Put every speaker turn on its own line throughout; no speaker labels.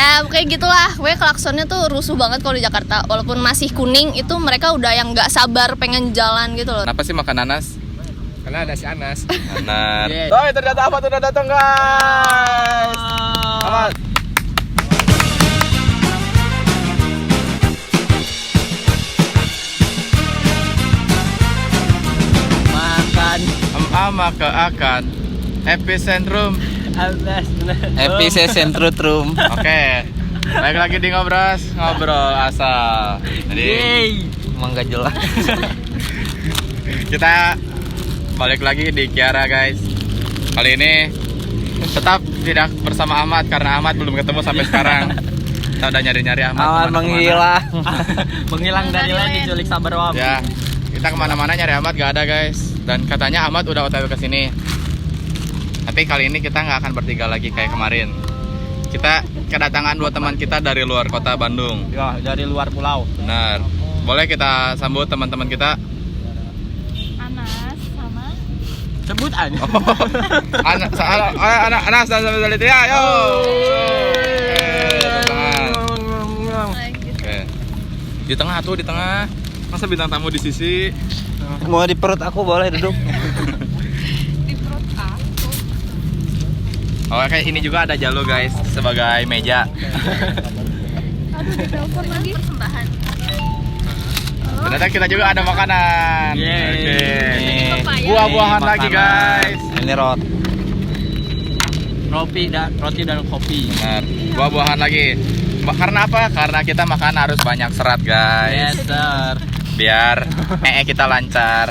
Ya kayak gitulah, gue klaksonnya tuh rusuh banget kalau di Jakarta. Walaupun masih kuning, itu mereka udah yang nggak sabar pengen jalan gitu loh.
Kenapa sih makan nanas?
Karena ada si Anas.
Anak.
Oh, ternyata Ahmad udah datang, guys. Ahmad.
Makan
Ama ke akan epicentrum.
epicentrum.
Oke. Baik lagi di ngobrol asal. Jadi
Emang gak jelas.
kita balik lagi di Kiara, guys. Kali ini tetap tidak bersama Ahmad karena Ahmad belum ketemu sampai sekarang. Kita udah nyari-nyari Ahmad.
Awan
kemana-kemana.
menghilang. Menghilang dari lain diculik sabar wam.
Ya, kita kemana-mana nyari Ahmad gak ada, guys. Dan katanya Ahmad udah OTW ke sini. Tapi kali ini kita nggak akan bertiga lagi kayak kemarin. Kita kedatangan dua teman kita dari luar kota Bandung.
Ya, dari luar pulau.
Benar. Boleh kita sambut teman-teman kita?
Anas sama
Sebut aja.
Anas dan Zaliti ya, yo. Oke. Di tengah tuh, di tengah. Masa bintang tamu di sisi?
Mau di perut aku boleh duduk.
Oh, kayak ini juga ada Jalo, guys, sebagai meja.
aduh ditelepon lagi persembahan.
Ternyata kita juga ada makanan.
Yeay.
Oke.
Ini
Buah-buahan
makanan.
lagi, guys.
Ini roti dan kopi.
Benar. Buah-buahan lagi. Karena apa? Karena kita makan harus banyak serat, guys.
Yes, sir.
Biar kita lancar.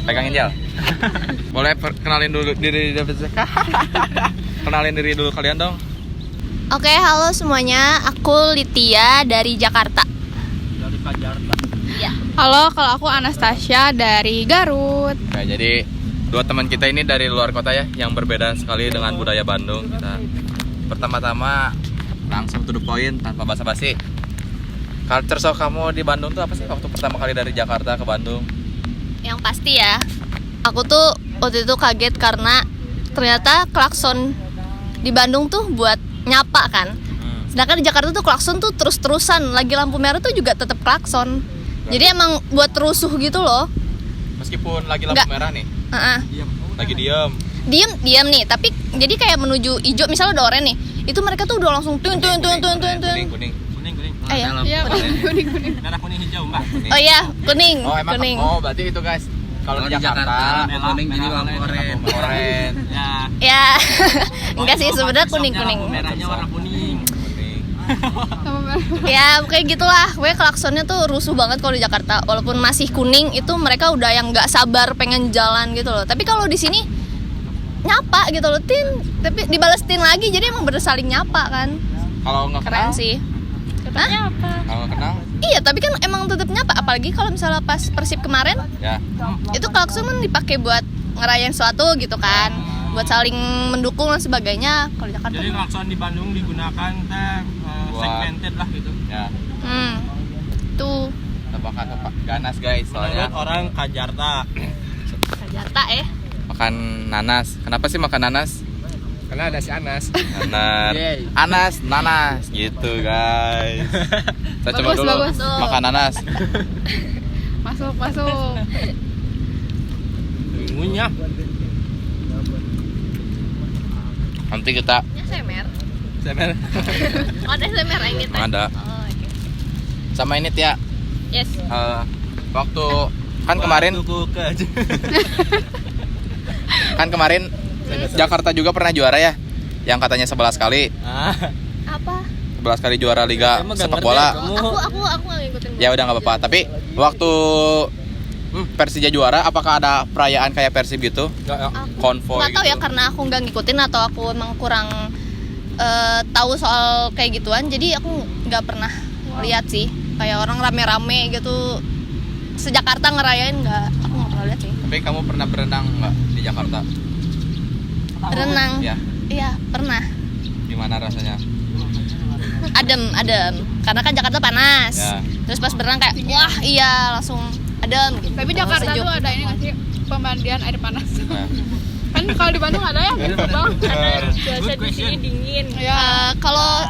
Pegangin Jal. Boleh kenalin dulu diri. Kenalin diri dulu kalian dong.
Oke, halo semuanya. Aku Litia dari Jakarta.
Dari Jakarta.
Iya.
Halo, kalau aku Anastasia dari Garut.
Nah, jadi dua teman kita ini dari luar kota ya, yang berbeda sekali dengan budaya Bandung. Kita pertama-tama langsung to the point tanpa basa-basi. Culture shock kamu di Bandung tuh apa sih waktu pertama kali dari Jakarta ke Bandung?
Yang pasti ya, aku tuh waktu itu kaget karena ternyata klakson di Bandung tuh buat nyapa kan. Sedangkan di Jakarta tuh klakson tuh terus-terusan, lagi lampu merah tuh juga tetap klakson. Jadi emang buat rusuh gitu loh.
Meskipun lagi lampu
Nggak.
merah nih, lagi diam.
Diam nih, tapi jadi kayak menuju hijau, misalnya udah oranye nih, itu mereka tuh udah langsung tun.
Kuning.
Ya.
Iya, kuning.
Merah kuning hijau, Mbak.
Oh iya, kuning.
Oh emang
kuning.
oh berarti itu guys. Kalau di Jakarta
kuning jadi lampu
oren.
Ya.
Ya. Enggak sih, sebenarnya kuning.
Merahnya warna kuning.
Ya kayak gitulah, gue klaksonnya tuh rusuh banget kalau di Jakarta. Walaupun masih kuning, itu mereka udah yang nggak sabar pengen jalan gitu loh. Tapi kalau di sini nyapa gitu loh, tapi dibales tin lagi, jadi emang bener saling nyapa kan.
Kalau nggak kenal,
Keren sih. Hah?
kalau nggak kenal,
Iya, tapi kan emang tetap nyapa. Apalagi kalau misalnya pas Persib kemarin,
ya.
itu klakson kan dipakai buat ngerayain suatu gitu kan, buat saling mendukung dan sebagainya. Kalau di Jakarta
Jadi klakson di Bandung digunakan segmented lah gitu.
Ya.
tuh
Tebakan Pak ganas guys, soalnya
Menurut orang Jakarta.
Jakarta
makan nanas. Kenapa sih makan nanas?
Karena ada si Anas.
Anas, nanas gitu guys. Kita coba
Bagus,
dulu
bagus.
makan nanas.
Masuk.
Ngunyah.
Nanti kita
semer.
Semer.
Oh, ada semer ini teh.
ada
Oh, oke.
sama ini Tia.
Yes.
Waktu kan kemarin Jakarta juga pernah juara ya, yang katanya 11 kali
Apa?
11 kali juara liga
Emang nggak
sepak
ngerti
bola.
ya, kamu?
Aku nggak ngikutin.
Ya udah nggak apa-apa. Tapi waktu Persija juara, apakah ada perayaan kayak Persib gitu? Konvoy
Nggak tahu
gitu?
ya, karena aku nggak ngikutin atau aku emang kurang tahu soal kayak gituan. Jadi aku nggak pernah lihat sih kayak orang rame-rame gitu. Se-Jakarta ngerayain aku nggak pernah lihat sih.
Tapi kamu pernah berenang nggak di Jakarta?
Renang.
Ya.
Iya, pernah.
Gimana rasanya?
Adem. Karena kan Jakarta panas.
Ya.
Terus pas berenang kayak wah iya langsung adem gitu.
Tapi Jakarta
Sejuk.
tuh ada ini nggak sih, pemandian air panas?
Nah.
Kan kalau di Bandung ada ya, bang.
Ada cuaca di sini dingin.
Ya.
Kalau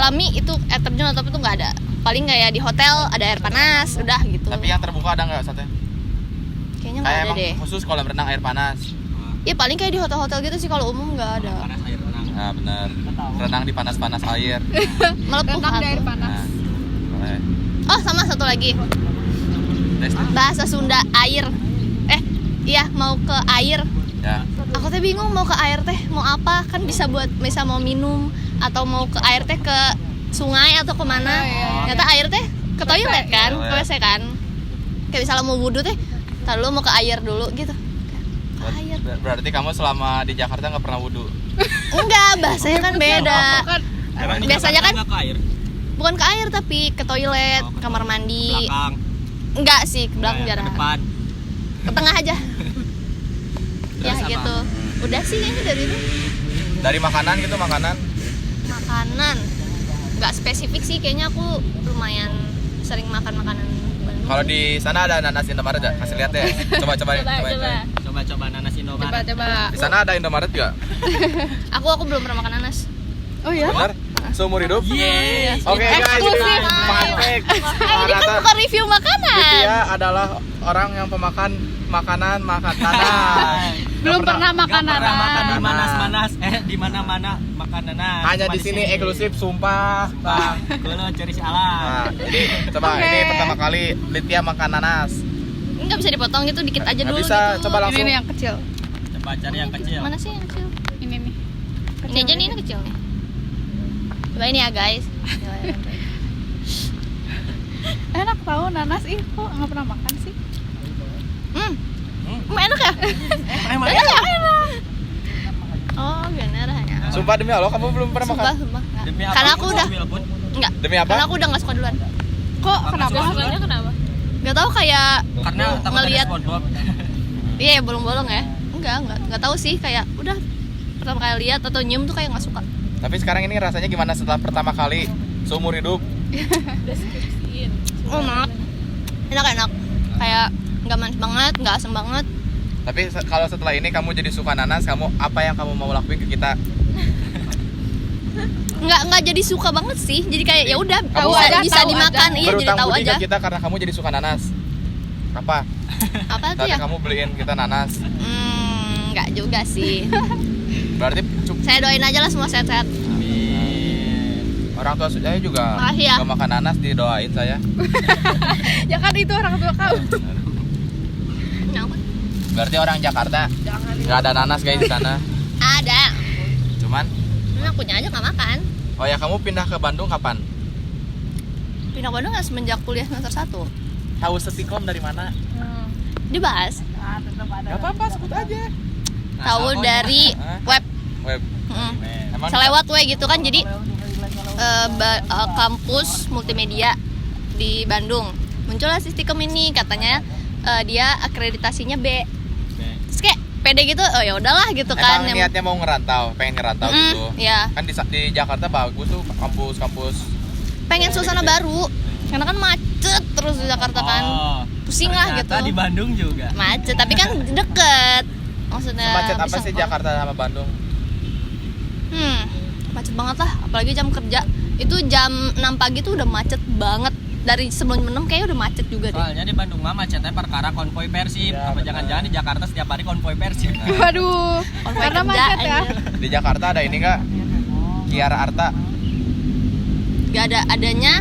alami itu air terjun atau apa itu nggak ada. Paling kayak di hotel ada air panas, udah gitu.
Tapi yang terbuka ada nggak Satya?
Kayaknya nggak
Kayak
ada
emang
deh.
khusus kolam renang air panas.
Ya paling kayak di hotel-hotel gitu sih, kalau umum nggak ada.
Panas air renang.
Nah benar. Renang di panas-panas air.
Melepuh
Renang di air
aku.
panas.
Nah, boleh.
Oh sama satu lagi,
Desti.
bahasa Sunda air. Iya mau ke air.
Ya.
Aku teh bingung mau ke air teh mau apa, kan bisa mau minum atau mau ke air teh ke sungai atau kemana. Ternyata air teh ke toilet kan, ke WC kan. Kayak misalnya mau wudhu teh, tar dulu mau ke air dulu gitu. Ke air.
Berarti kamu selama di Jakarta nggak pernah wudhu?
Enggak, bahasanya kan beda.
Karena di
Biasanya
Jakarta
kan
nggak ke air.
bukan ke air tapi ke toilet, kamar mandi.
Belakang.
Enggak sih, ke belakang
Ke
jarang.
depan.
Ke tengah aja. Ya
Terus apa?
gitu. Udah sih kayaknya dari itu.
Dari makanan gitu, makanan.
Makanan nggak spesifik sih, kayaknya aku lumayan sering makan makanan Bandung.
Kalau di sana ada nanas Indomaret nggak? Kasih lihat deh. Coba.
Coba nanas Indomaret.
Coba.
Di sana ada Indomaret nggak?
aku belum pernah makan nanas.
Oh ya?
Benar? Seumur hidup?
Yes.
Oke guys,
Eksklusif.
ini fun fact.
Ini kan bukan review makanan.
Dia adalah orang yang pemakan makanan nanas.
Belum pernah makan
Nggak pernah makan di
nanas.
manas. Di mana-mana makan nanas.
Hanya
Cuma
di sini eksklusif, sumpah.
Bang, kalau cari si
Nah,
alam.
jadi coba
Oke.
ini pertama kali Litya makan nanas.
Nggak bisa dipotong gitu, dikit aja
Nggak
dulu
bisa,
gitu.
coba
Ini
langsung.
nih yang kecil.
Coba cari yang kecil.
Mana sih yang kecil?
Ini nih.
Ini aja nih, ini kecil nih. Coba ini ya guys.
Enak tahu nanas ih, kok nggak pernah makan sih?
Enak ya?
Emang
Enak ya? Oh, bener hanya.
Sumpah demi Allah kamu belum pernah makan.
Sumpah.
Demi apa?
Karena aku udah
Demi apa?
enggak.
Demi apa?
Karena aku udah nggak suka duluan.
Kok kenapa?
Kenapa? Gak tahu kayak
Karena takut ada
ngelihat.
SpongeBob.
Iya, bolong-bolong ya. Enggak tahu sih, kayak udah pertama kali lihat atau nyium tuh kayak nggak suka.
Tapi sekarang ini rasanya gimana setelah pertama kali seumur hidup?
Oh, enak. Kayak nggak manis banget, nggak asam banget.
Tapi kalau setelah ini kamu jadi suka nanas, kamu apa yang kamu mau lakuin ke kita?
Nggak jadi suka banget sih. Jadi kayak ya udah
Kamu
bisa
tahu
dimakan,
aja.
iya jadi
Berutang
tahu
budi
aja.
ke kita karena kamu jadi suka nanas. Apa?
Apa tuh
Tapi
ya?
kamu beliin kita nanas.
Nggak juga sih.
Berarti
Saya doain aja lah semua sehat-sehat.
orang tua saya juga
Makasih ya.
nggak makan nanas, didoain saya.
Ya kan itu orang tua kamu.
Kenapa?
Berarti orang Jakarta nggak ada nanas guys di sana.
Ada.
Cuman,
Akunya aja nggak makan.
oh ya kamu pindah ke Bandung kapan?
Pindah ke Bandung nggak semenjak kuliah semester 1.
Tahu Setikom dari mana?
Dibahas.
Gak apa-apa, sebut aja.
Tahu dari
Hah?
web.
Web. Emang
Selewat we gitu kan, jadi kampus multimedia di Bandung muncullah Sisdikom ini, katanya dia akreditasinya B. Terus kayak pede gitu, oh ya udahlah gitu kan.
emang niatnya mau ngerantau, pengen ngerantau gitu.
Ya,
Kan di Jakarta bagus tuh kampus-kampus.
pengen suasana baru. Karena kan macet terus di Jakarta kan. Pusing lah gitu.
Ternyata di Bandung juga.
Macet, tapi kan deket. Maksudnya
Semacet apa
bisa
sih
keluar.
Jakarta sama Bandung?
Macet banget lah, apalagi jam kerja. Itu jam 6 pagi tuh udah macet banget. Dari sebelum 6 kayaknya udah macet juga deh.
Soalnya di Bandung mah macetnya perkara konvoy Persib.
Ya,
Apa
benar.
jangan-jangan di Jakarta setiap hari konvoy Persib.
Waduh,
Konvoy
karena
kerja,
macet ya.
anjir.
Di Jakarta ada ini nggak? Kiara Arta
Gak ada, adanya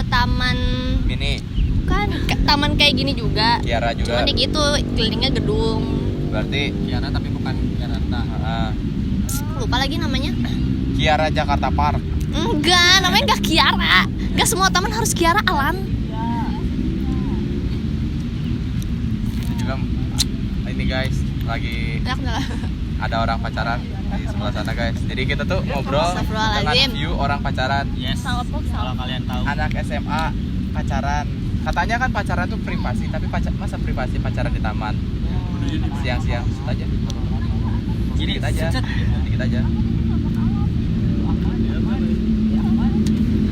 taman,
mini,
kan taman kayak gini juga.
Kiara juga.
Cuman ya gitu, kelilingnya gedung.
Berarti
Kiara tapi bukan Jakarta.
Lupa lagi namanya.
Kiara Jakarta Park.
Enggak, namanya enggak Kiara. Enggak semua taman harus Kiara, Alan.
Ini juga ini guys, lagi
Enak enggak?
ada orang pacaran di sebelah sana guys. Jadi kita tuh ngobrol
Astagfirullahaladzim.
dengan view orang pacaran.
Yes. Kalau kalian tahu.
Anak SMA pacaran. Katanya kan pacaran tuh privasi, tapi masa privasi pacaran di taman? Siang-siang set aja.
Jadi
Dikit aja.
set.
Dikit aja.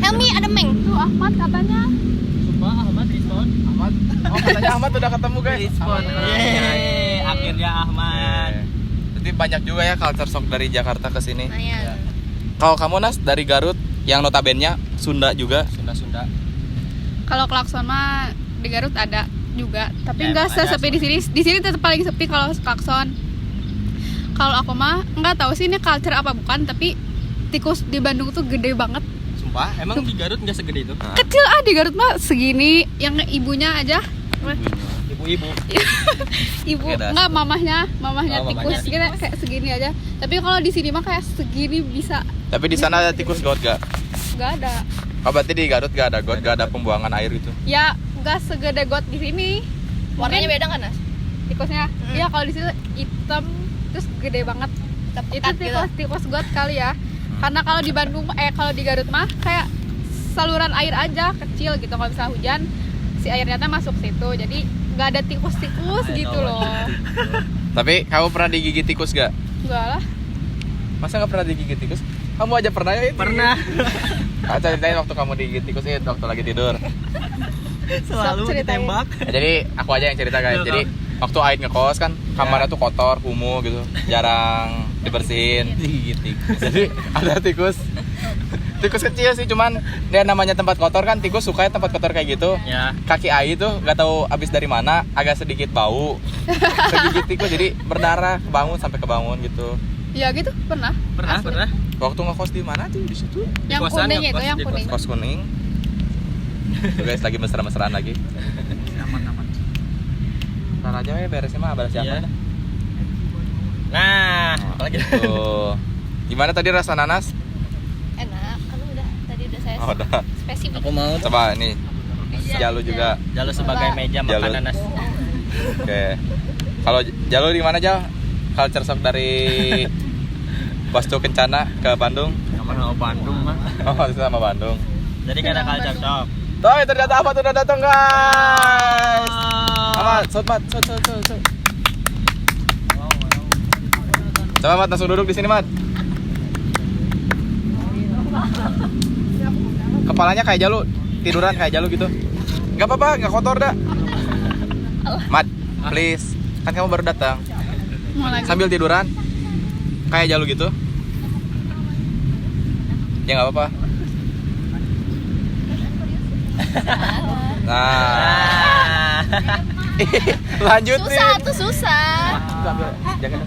Helmi ada Meng.
Tuh Ahmad katanya.
Ahmad. Oh, katanya Ahmad udah ketemu guys. Ahmad.
Yeay, akhirnya Ahmad.
Jadi banyak juga ya culture shock dari Jakarta ke sini.
Lumayan.
Kalau kamu Nas dari Garut yang notabene Sunda juga.
Sunda.
Kalau klakson mah di Garut ada juga, tapi
Ya,
nggak
emang ada
sesepi di sini. Di sini tetap paling sepi kalau klakson. Kalau aku mah nggak tahu sih ini culture apa bukan, tapi tikus di Bandung tuh gede banget.
Sumpah, emang di Garut nggak segede itu?
Kecil di Garut mah segini, yang ibunya aja.
Ibu-ibu.
Ibu
Beda.
nggak mamahnya
Oh,
tikus
mamahnya
kita kayak segini aja. Tapi kalau di sini mah kayak segini bisa
Tapi di sana ada tikus got gak?
nggak ada.
Oh, berarti di Garut gak ada got, gak ada pembuangan air gitu.
Ya nggak segede got di sini.
Warnanya
Mungkin
beda kan, Nas?
tikusnya. Iya kalau di sini hitam terus gede banget. Itu
Pekat gitu.
tikus got kali ya. Karena kalau di Bandung kalau di Garut mah kayak saluran air aja kecil gitu. Kalau misalnya hujan si airnya tuh masuk situ. Jadi nggak ada tikus-tikus gitu loh.
Tapi kamu pernah digigit tikus gak?
Enggak lah.
Masa gak pernah digigit tikus? Kamu aja pernah ya?
Pernah.
Ceritain waktu kamu digigit tikus itu waktu lagi tidur.
Selalu
Sok ceritain.
ditembak.
Jadi aku aja yang cerita guys. Jadi waktu Aid ngekos kan kamarnya tuh kotor, kumuh gitu, jarang dibersihin.
Digigit tikus.
Jadi ada tikus. Tikus kecil sih, cuman dia namanya tempat kotor kan, tikus suka ya tempat kotor kayak gitu.
Ya.
Kaki Aid tuh nggak tahu abis dari mana, agak sedikit bau. Kegigit tikus jadi berdarah, kebangun gitu.
Ya gitu pernah.
Pernah.
Waktu ngekos di mana tuh di situ?
Yang
kosan,
kuning
ngekos
itu yang
di
kuning.
Kos kuning. Tuh guys lagi mesra-mesraan lagi. Ntar aja ya beresnya mah beres siapa?
Iya. Nah, apalagi
Tuh. Gimana tadi rasa nanas?
Enak, kan tadi udah saya
Oh, udah.
spesifik.
aku mau
Coba nih. Jalu juga.
Jalu sebagai meja
Jalu.
makan nanas.
Oke. Kalau Jalu di mana Jal? Culture shock dari Wastu Kencana ke Bandung.
Sama Bandung mah.
Oh, sama Bandung.
Jadi kan ada culture shock.
Tuh, ternyata apa tuh udah datang guys. Amat, Mat, sot. Coba Mat, langsung duduk di sini Mat. Kepalanya kayak Jalu, tiduran kayak Jalu gitu. Gak apa-apa, gak kotor dah. Mat, please. Kan kamu baru datang.
Mau lagi.
Sambil tiduran kayak Jalu gitu. Ya gak apa-apa. Nah, lanjut nih.
Susah tuh susah.
Jangan.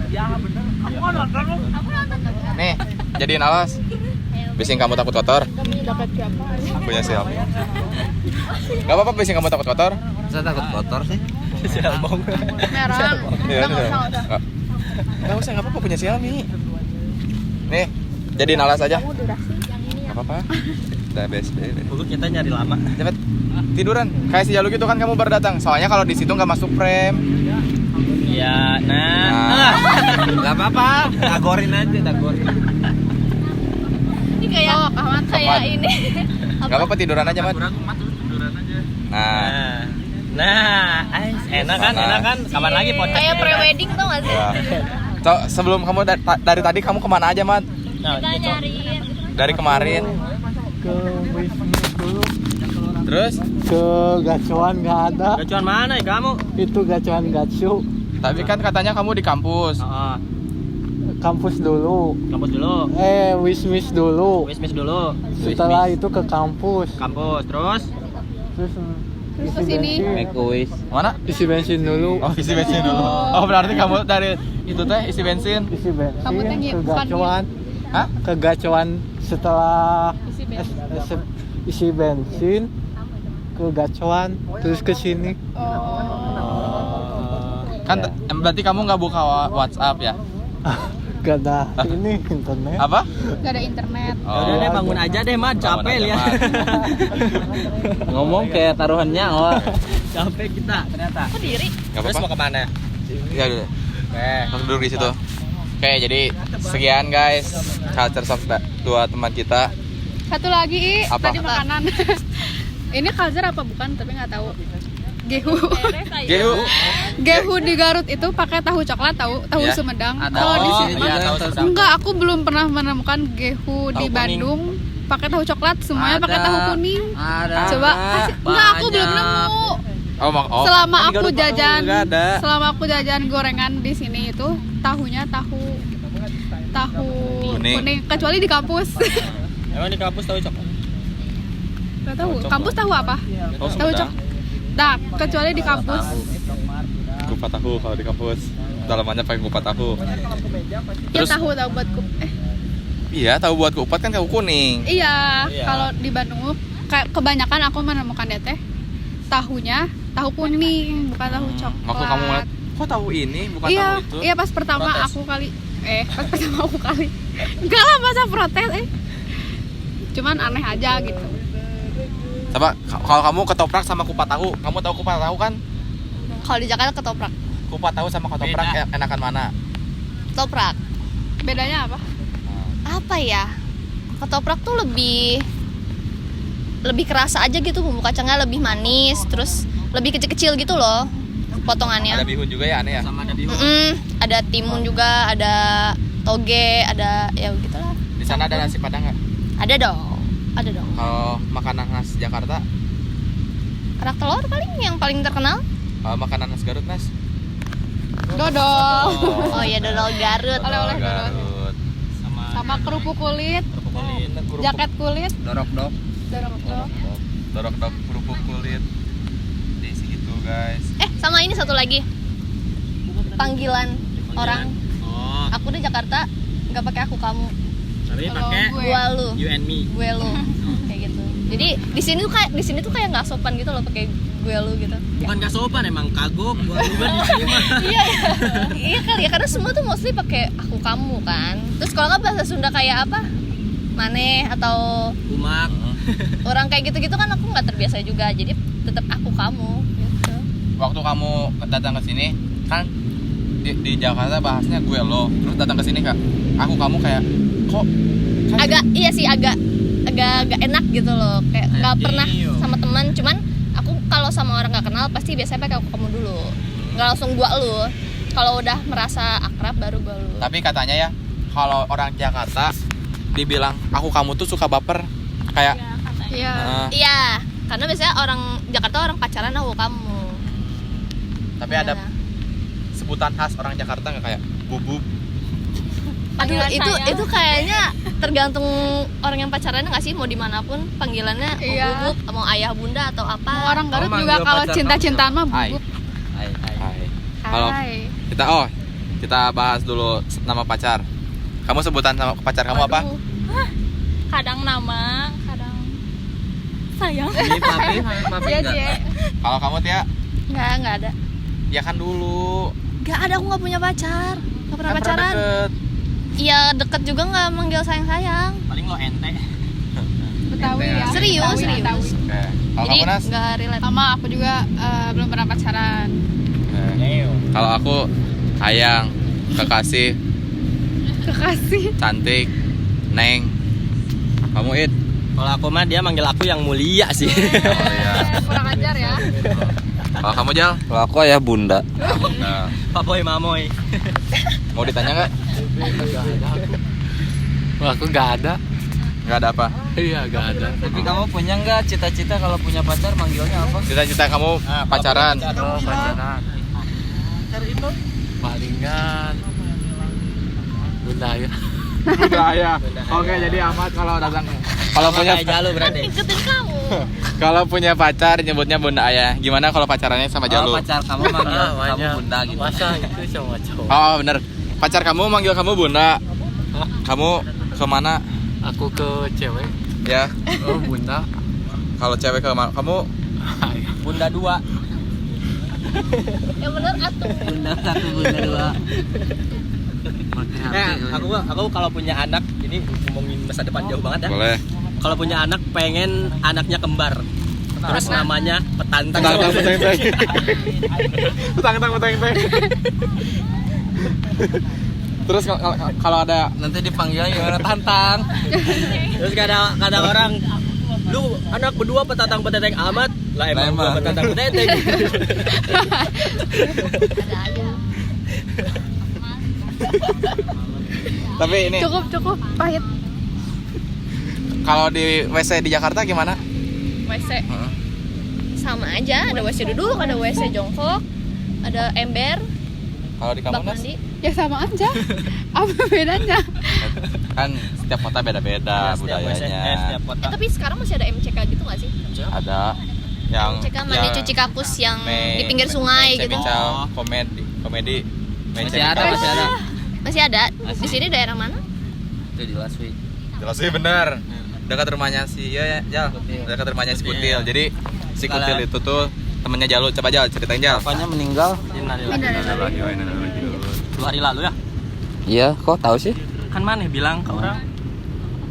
Nih, jadiin alas. Bising kamu takut kotor. Punya siapa? Gak apa-apa bising kamu takut kotor.
Saya takut kotor sih.
Sialbong.
Merah.
Iya,
Nggak usah.
Gak usah, gak apa-apa punya Xiaomi. Nih, jadiin alas aja. Gak apa-apa. Udah best.
Dulu kita nyari lama.
Cepet tiduran. Kayak si Jalu gitu kan kamu baru datang. Soalnya kalau di situ nggak masuk frame.
Ya,
Nah.
Gak apa-apa. Dagorin aja, dagorin.
Ini kayak
Ahmad
kayak ini.
Gak apa-apa tiduran aja Mat. Nah,
Enak kan? Kapan lagi podcast?
Kayak pre-wedding tau gak sih?
ya. Sebelum kamu dari tadi kamu kemana aja Mat?
Nah,
Kita
gitu.
nyariin.
Dari kemarin.
Ke Wisnu dulu.
Terus?
Ke gacuan nggak ada.
Gacuan mana ya kamu?
Itu gacuan gacu.
Tapi kan katanya kamu di kampus.
Oh,
Kampus dulu.
kampus dulu.
Wismis dulu.
Wismis dulu.
Setelah itu ke kampus.
Kampus terus.
Terus
Terus
isi
kesini.
bensin.
Mana?
Isi bensin dulu.
Oh, isi bensin dulu. Oh, berarti kamu dari itu teh isi bensin.
Isi bensin
Kamu teh
ke
bukan
gacuan.
Hah?
Ke gacuan setelah
Isi bensin.
isi bensin ke gacuan terus ke sini.
Kan berarti kamu nggak buka WhatsApp ya?
Gak ada ini internet.
Apa?
Gak ada internet.
Udah deh bangun aja deh, Mat.
Bangun
Capek
aja,
lihat.
Mat.
Ngomong kayak taruhannya
Capek kita ternyata.
Kok diri?
Gak
Terus mau
apa-apa.
kemana?
Ya udah. Langsung duduk di situ. Oke, jadi sekian guys culture shock dua teman kita.
Satu lagi
Apa?
tadi makanan. Ini culture apa bukan tapi nggak tahu. Gehu.
Gehu.
Gehu di Garut itu pakai tahu coklat, tahu
Ya.
Sumedang.
Ada.
Kalau di
Oh,
sini
iya, tahu Sumedang.
enggak, aku belum pernah menemukan gehu di
Tahu kuning.
Bandung pakai tahu coklat, semuanya pakai tahu kuning.
Ada.
Coba kasih. Enggak, aku belum nemu.
Oh,
Selama
ini
aku
Garut
jajan,
nggak ada.
selama aku jajan gorengan di sini itu tahunya tahu
Kuning.
kuning kecuali di kampus.
Emang di kampus tahu cok?
Nggak tahu. Kampus tahu apa?
Oh,
Tahu
Sumedang.
cok. Nah, kecuali di kampus.
Kupat tahu kalau di kampus. Dalamannya pakai kupat tahu.
Ya
Terus
tahu buat
iya, tahu buat kupat kan tahu kuning.
Iya,
Iya.
kalau di Bandung kayak kebanyakan aku menemukan teh tahunya tahu kuning, bukan tahu coklat.
Waktu kamu ngeliat, kok tahu ini bukan
Iya,
tahu itu?
iya pas pertama
Protes.
pas pertama aku kali. Enggak lah masa protes Cuman aneh aja gitu.
Coba kalau kamu ketoprak sama kupat tahu, kamu tahu kupat tahu kan?
Kalau di Jakarta ketoprak.
Kupat tahu sama ketoprak
Beda.
enakan mana?
Ketoprak.
Bedanya apa?
Apa ya? Ketoprak tuh lebih kerasa aja gitu, bumbu kacangnya lebih manis, terus lebih kecil-kecil gitu loh potongannya.
Ada bihun juga ya aneh ya?
Sama ada bihun.
Ada timun juga, ada toge, ada ya gitulah.
Di sana ada nasi padang nggak?
Ada dong.
Kalau makanan khas Jakarta,
Kerak telur paling yang paling terkenal.
kalau makanan khas Garut Nas?
Dodol.
Oh iya, dodol Garut.
Oleh-oleh dodol.
Garut.
Sama kerupuk kulit, jaket kulit,
Dorok-dok.
dorong
Dorok kerupuk kulit. Di situ guys.
Sama ini satu lagi. Panggilan orang.
Oh,
Aku di Jakarta nggak pakai aku kamu.
tapi
Kalau
pakai
gue-
Gua lu,
you and me.
gue lu. Kayak gitu. Jadi di sini tuh kayak nggak sopan gitu loh pakai gue lu gitu.
Bukan gak sopan, emang kagok. Gua juga di sini mah.
Iya kali ya, karena semua tuh mostly pakai aku kamu kan. Terus kalau nggak bahasa Sunda kayak apa? Maneh atau
Umak.
orang kayak gitu-gitu kan aku nggak terbiasa juga. Jadi tetap aku kamu gitu.
Waktu kamu datang ke sini kan di Jakarta bahasnya gue lo, terus datang ke sini kak, aku kamu kayak kok
Agak iya sih agak enak gitu loh. Kayak nggak pernah sama teman, cuman aku kalau sama orang nggak kenal pasti biasanya pakai aku kamu dulu. Nggak langsung gua lu. Kalau udah merasa akrab baru gua lu.
Tapi katanya ya, kalau orang Jakarta dibilang aku kamu tuh suka baper kayak
Iya.
Iya, karena biasanya orang Jakarta orang pacaran aku kamu.
tapi ada
Iya.
sebutan khas orang Jakarta nggak kayak bubuk.
Aduh, itu kayaknya tergantung orang yang pacarannya nggak sih, mau dimanapun panggilannya mau
Iya.
bubuk, mau ayah bunda atau apa.
Mau orang Garut
Kamu
juga
manggil
kalau
pacar
cinta-cintaan mah
Hai.
bubuk.
Hai.
Hai. Kalau
Hai.
kita bahas dulu nama pacar. Kamu sebutan sama pacar kamu apa?
Waduh.
Kadang nama, kadang sayang.
Ini papi
Iya,
enggak?
Cie.
Kalau kamu Tia,
Nggak ada.
ya kan dulu.
Nggak ada, aku nggak punya pacar. Nggak pernah
Kan
pacaran.
deket.
Iya, deket juga nggak manggil sayang-sayang.
Paling lo ente.
Betawi ya.
Serius,
Betawi,
serius.
Betawi.
Oke. Kalau
Jadi
kamu Nas?
nggak relate.
Sama aku juga belum pernah pacaran.
Oke. Kalau aku Ayang, kekasih,
Kekasih.
cantik, Neng. Kamu It?
Kalau aku mah dia manggil aku yang mulia sih.
Oh iya.
Kurang ajar ya.
Kalau kamu Jal?
Kalau aku ayah bunda.
Nah,
Papoy mamoy.
mau ditanya nggak?
Wah, aku nggak ada.
Nggak ada apa.
Iya, nggak ada.
Tapi kamu punya nggak cita-cita kalau punya pacar manggilnya apa?
Cita-cita kamu pacaran?
Oh, pacaran. Palingan bunda ya.
Budaya. Oke, jadi Ahmad kalau datang kalau punya
Jalu berarti.
Ikutin kamu.
kalau punya pacar nyebutnya Bunda Ayah. Gimana kalau pacarannya sama
Kalau
Jalu?
pacar kamu manggil kamu bunda gitu.
Masa itu sama cowok?
Oh, bener. Pacar kamu manggil kamu Bunda. Kamu kemana?
Aku ke cewek.
Ya.
Oh, bunda.
Kalau cewek kemana? Kamu
Bunda 2.
Yang bener atuh.
Bunda 1, bunda 2.
Aku kalau punya anak, ini ngomongin masa depan jauh banget ya.
boleh.
Kalau punya anak pengen anaknya kembar. Terus namanya Petantang.
Petang. Terus kalau ada
Nanti dipanggilnya gimana tantang?
Terus kata orang, lu anak berdua petantang amat. Lah emang gua petantang peteteng.
Ada aja.
tapi ini
Cukup pahit.
kalau di WC di Jakarta gimana?
WC sama aja, ada WC duduk, ada WC jongkok, ada ember.
Kalau di kamu
bak
Nas?
mandi.
Ya sama aja. Apa bedanya?
Kan setiap kota beda-beda budayanya.
Setiap kota.
Tapi sekarang masih ada MCK gitu nggak sih?
Ada yang
MCK mandi cuci kakus yang di pinggir sungai gitu.
Bincang komedi.
Masih ada.
Masih ada. Di sini daerah mana?
Itu di Laswi.
Jelas sih benar. Dekat rumahnya si Jal. Dekat rumahnya si Kutil. Jadi si Kutil itu tuh temennya Jalu. Coba Jal ceritain Jal.
Apanya meninggal?
2 hari lalu ya?
Iya, kok tahu sih?
Kan mana bilang ke orang?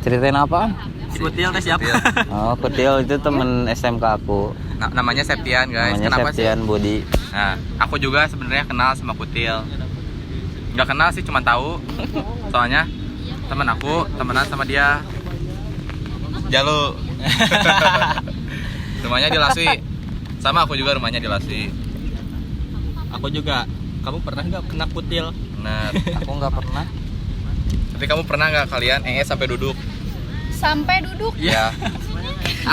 Ceritain apaan?
Si Kutil teh siapa?
Oh, Kutil itu temen SMK aku.
Namanya Septian guys.
Namanya
Kenapa sih?
Septian Budi.
Nah, aku juga sebenarnya kenal sama Kutil. Nggak kenal sih, cuma tahu. Soalnya teman aku temenan sama dia. Jalu. Rumahnya di Laswi. Sama aku juga rumahnya di Laswi.
Aku juga. Kamu pernah nggak kena Kutil?
Benar.
Aku nggak pernah.
Tapi kamu pernah nggak kalian sampai duduk?
Sampai duduk.
Ya.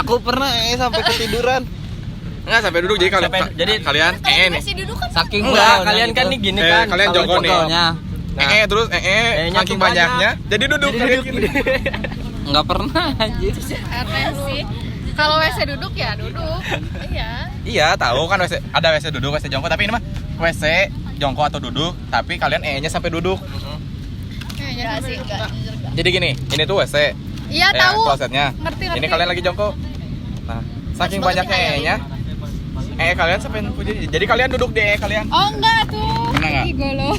Aku pernah sampai ketiduran.
Nggak sampai duduk, jadi kalau
jadi
kalian nih.
Masih duduk kan?
Saking
Enggak,
baunya
kalian kan
gitu.
nih gini kan.
Kalian
Kalau
jongkok nih.
Pokoknya
Terus
E-nya
saking
tuh banyak.
banyaknya jadi duduk. Kayak gini.
nggak pernah anjir.
Aneh sih. Kalau WC duduk ya duduk.
Iya.
Iya, tahu kan WC ada WC duduk, WC jongkok, tapi ini mah WC jongkok atau duduk, tapi kalian nya sampai duduk.
Kayaknya
Enggak
sampai
sih,
duduk.
enggak.
Jadi gini, ini tuh WC.
Iya tahu.
Klosetnya.
Ngerti.
Ini kalian lagi jongkok. Nah, saking
Mas,
banyaknya
banget
nya kalian sampai jadi kalian duduk deh kalian.
Oh enggak tuh.
Pernah nggak?
Ih, golo.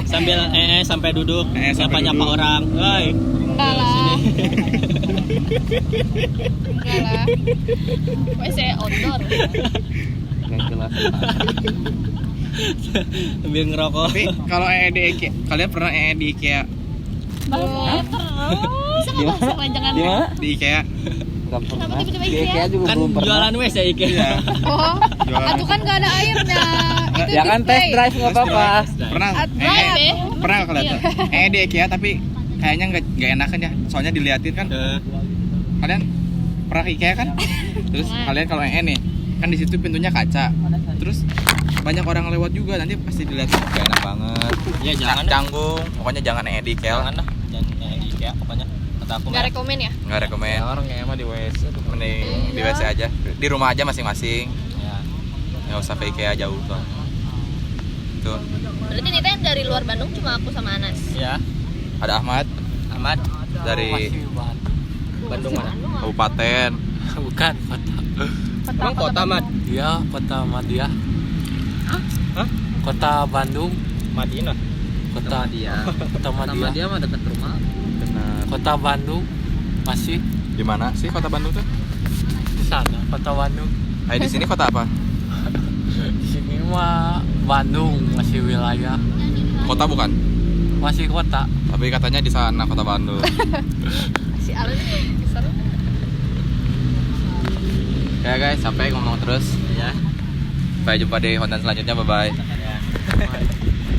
Sambil sampai duduk,
sampai
nyapa
duduk.
orang. Woi.
Enggak lah. Enggak lah.
WC outdoor.
Nggak jelas.
Sambil ngerokok.
Tapi kalau di IKEA, kalian pernah di IKEA?
Bisa nggak bahas kepanjangan?
Di mana?
Di IKEA?
Nggak pernah.
Kenapa tiba-tiba
Di
IKEA?
IKEA juga
Kan
belum pernah.
jualan WC IKEA.
Oh,
Jualan.
itu kan nggak ada airnya. Itu
Ya kan test
display.
drive nggak apa-apa.
Pernah?
Drive ya?
Pernah nggak kalian? Di IKEA tapi kayaknya nggak enakan ya. Soalnya diliatin kan. Kalian pernah ke IKEA kan? Terus kalian kalau nih, kan di situ pintunya kaca. Terus banyak orang lewat juga, nanti pasti dilihatin gak enak banget.
Ya jangan.
Canggung, pokoknya jangan di IKEA.
Jangan lah. Jangan di IKEA pokoknya. Kata aku.
Nggak rekomen ya?
Nggak rekomen.
Orang kayak emang di WC.
Mending di WC aja. Di rumah aja masing-masing.
Ya.
Nggak usah ke IKEA jauh tuh. Tuh,
Berarti Nita yang dari luar Bandung cuma aku sama Anas.
Ya.
ada Ahmad
Ahmad
dari
Bandung mana?
Kabupaten.
Bukan kota.
Emang kota Ahmad?
Iya, kota Madya.
Hah?
Kota Bandung.
Madinah.
Kota Kota Madya.
Dia mah dekat rumah.
Benar.
Kota Bandung. Masih
Di mana sih kota Bandung tuh?
di sana. Kota Bandung.
Di sini kota apa?
Di sini mah Bandung masih wilayah.
Kota bukan?
Masih kota.
Tapi katanya di sana kota Bandung.
Si Alun itu seru.
Ya guys, sampai ngomong terus.
Ya.
Sampai jumpa di konten selanjutnya. Bye bye.